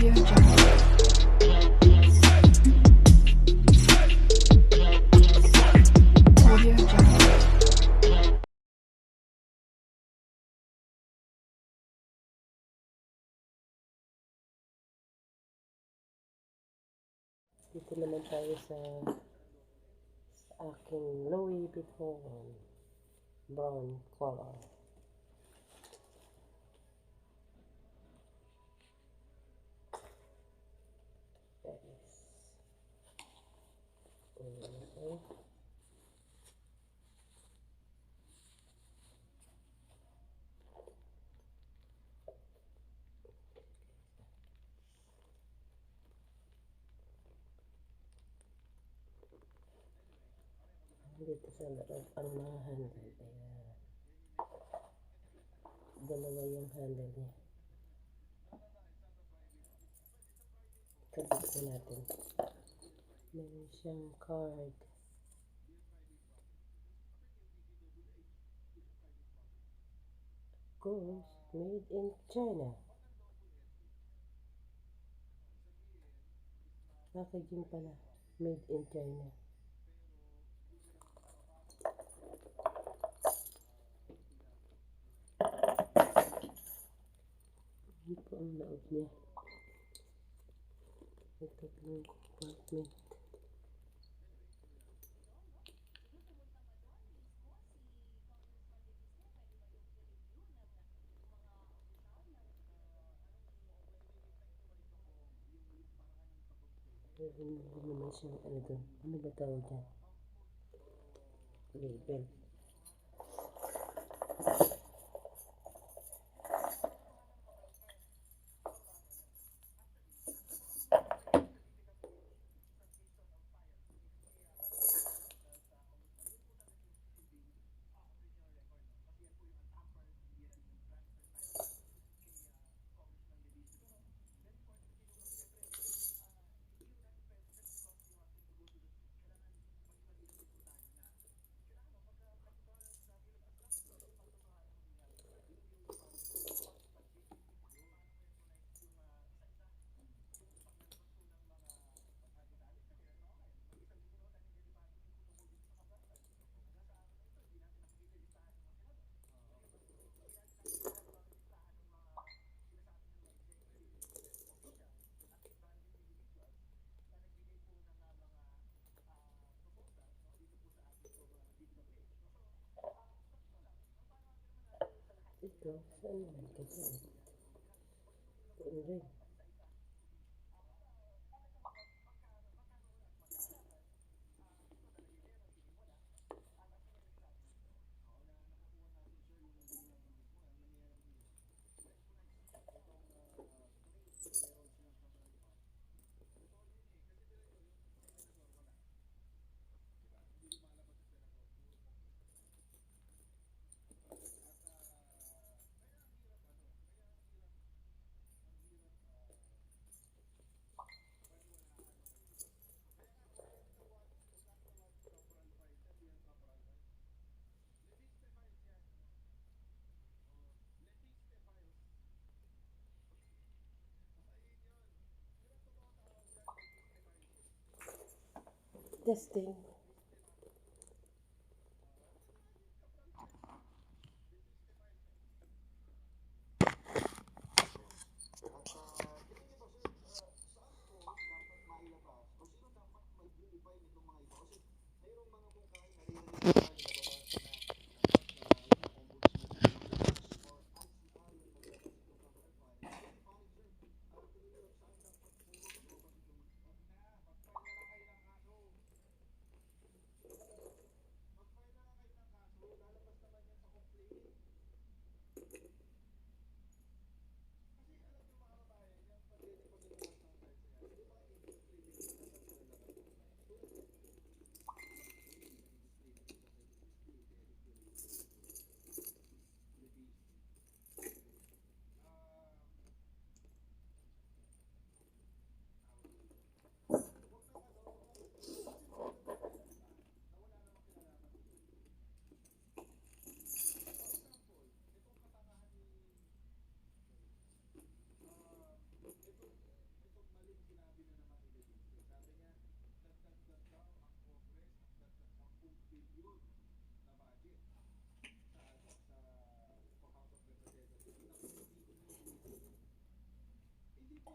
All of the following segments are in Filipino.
Audio Jungle. Audio Jungle. Dito naman tayo sa aking Louis Vuitton brown color. Okay. Dito sa loob ang mga handle. Ayan. Dalawa yung handle niya. Kabit na natin. Meron siyang card. Of course, made in China. Packaging pala. Made in China. Ano po ang loob niya? May tatlong compartment. Meron naman siyang ano doon. Ano ba tawag dyan? Label. Ito, saan naman kasi? Doon rin. Testing.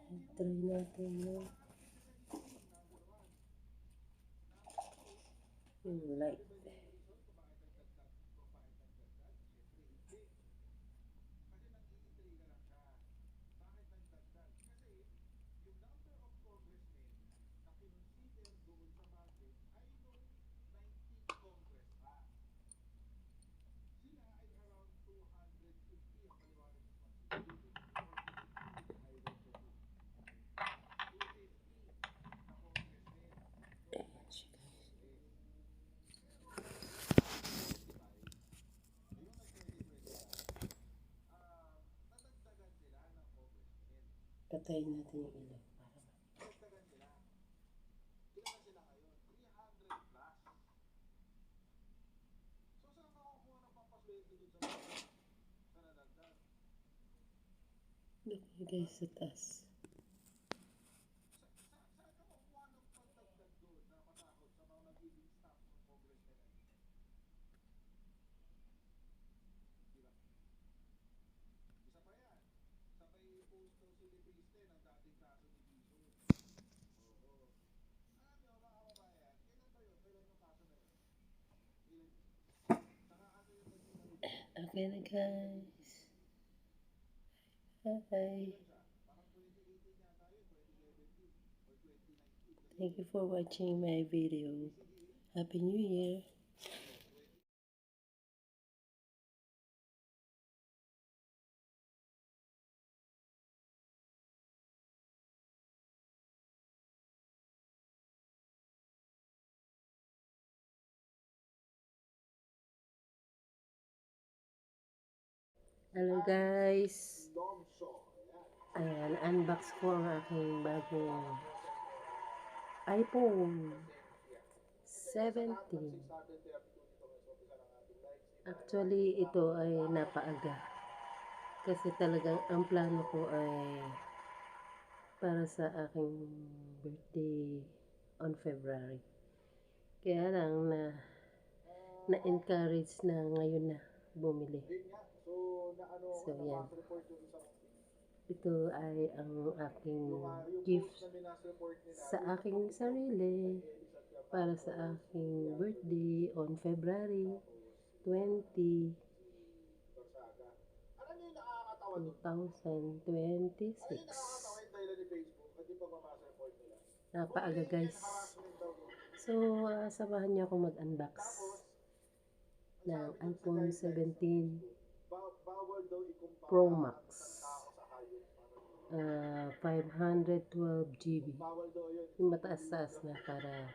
Try natin yung light. Patayin natin yung ilaw para guys sa taas. Okay na guys. Bye. Thank you for watching my video. Happy New Year. Hello guys. Ayan, unbox ko ang aking bagong iPhone 17. Actually, ito ay napaaga. Kasi talagang ang plano ko ay para sa aking birthday on February. Kaya lang na-encourage na ngayon na bumili. So, yan. Ito ay ang aking gift sa aking sarili para sa aking birthday on February 20, 2026. Napaaga guys. So, samahan niyo ako mag-unbox ng iPhone 17 Pro Max. 512 GB. Yung mataas-taas na para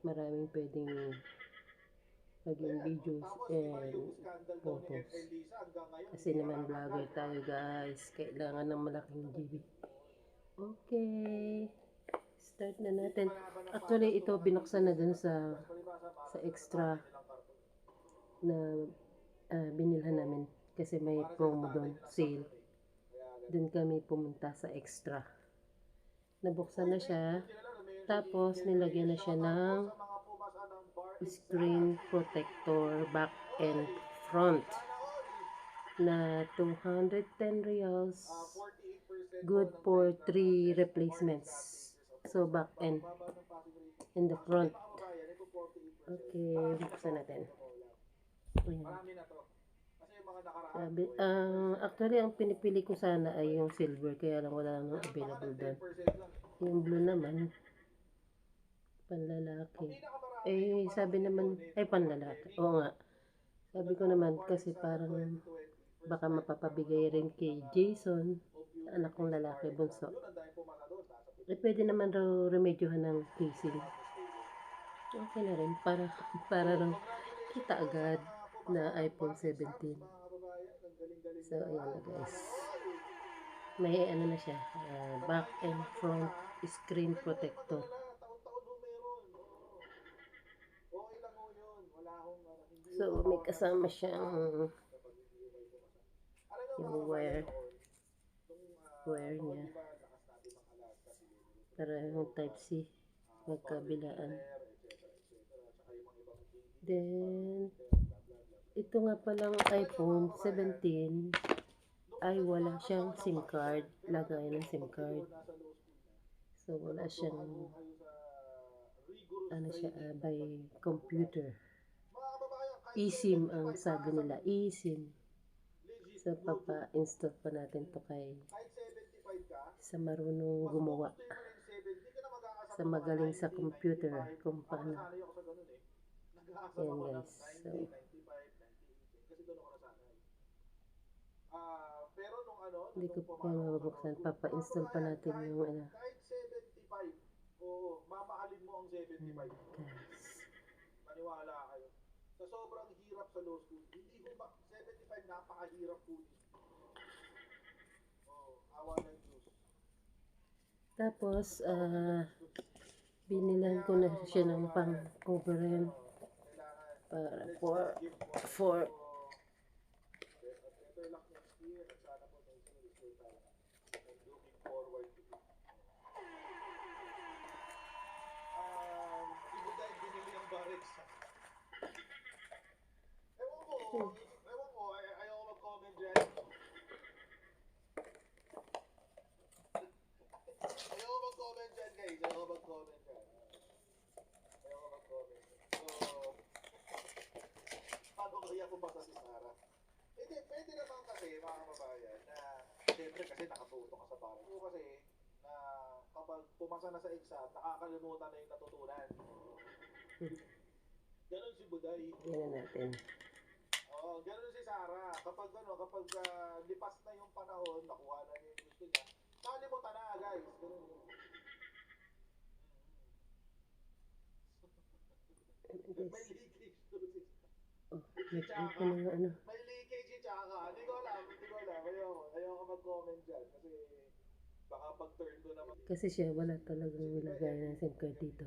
maraming pwedeng maging videos and photos. Kasi naman vlogger tayo guys. Kailangan ng malaking GB. Okay. Start na natin. Actually, ito binuksan na dun sa extra na binilhan namin. Kasi may promo doon, sale. Doon kami pumunta sa extra. Nabuksan na siya. Tapos, nilagyan na siya ng screen protector back and front na 210 reals. Good for 3 replacements. So, back and in the front. Okay, buksan natin. Ayan. Actually, ang pinipili ko sana ay yung silver, kaya lang wala nang available doon. Yung blue naman, panlalaki. Eh, sabi naman, ay panlalaki. Oo nga. Sabi ko naman, kasi parang baka mapapabigay rin kay Jason, anak kong lalaki, bunso. Eh, pwede naman raw remedyohan ng casing. Okay na rin, para raw kita agad na iPhone 17. So, ayan na guys. May ano na siya, back and front screen protector. So, may kasama siyang yung wire niya. Para yung Type-C magkabilaan. Then, ito nga palang iPhone 17 ay wala siyang SIM card, lagay ng SIM card. So wala siyang ano siya by computer. eSIM ang sabi nila, eSIM. So papa-install pa natin to kay sa marunong gumawa, sa magaling sa computer kung paano. Yan guys. So hindi ko pa mabubuksan. Papa-install pa natin yung ano. Oo, mamahalin mo ang 75. Guys. Maniwala kayo. Sa sobrang hirap sa law school, hindi ko ba 75 napakahirap po. Oh, awa ng Diyos. Tapos, binilan ko na siya ng pang-coveran para for Ewan ko, ayaw ko mag-comment dyan. Ayaw ko mag-comment dyan, guys. Ayaw ko mag-comment dyan. So, paano kaya pumasa si Sarah? Hindi, pwede naman kasi, mga kababayan, na siyempre kasi nakatuto ka sa bahay. So, kasi, na kapag pumasa na sa exam, nakakalimutan na yung natutunan. Ganon si Buday. yan natin. Oo, gano'n si Sarah. Kapag lipas na yung panahon, nakuha na niya yung gusto niya, nakalimutan na, guys. Ganun. May leakage to si Nag-open na ano. May leakage si Chaka. Hindi ko alam. Ayaw ko mag-comment dyan. Kasi baka pag-turn ko naman. Kasi siya wala talagang nilagay ng SIM card dito.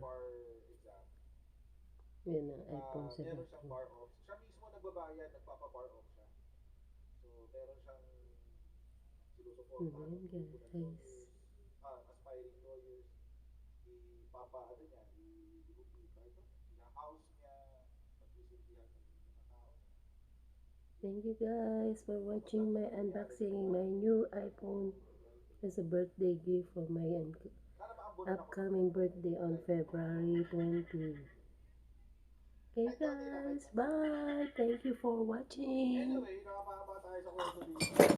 Yan ang iPhone 7. Meron siyang bar off. Siya mismo nagbabayad, nagpapa-bar off siya. So, meron siyang sinusuportahan. Guys. Aspiring lawyers. Ipapa-ano niya, ina-house niya, pagsisilbihan ng mga tao. Thank you guys for watching my unboxing my new iPhone as a birthday gift for my upcoming birthday on February 20. Okay guys, bye. Thank you for watching. Anyway,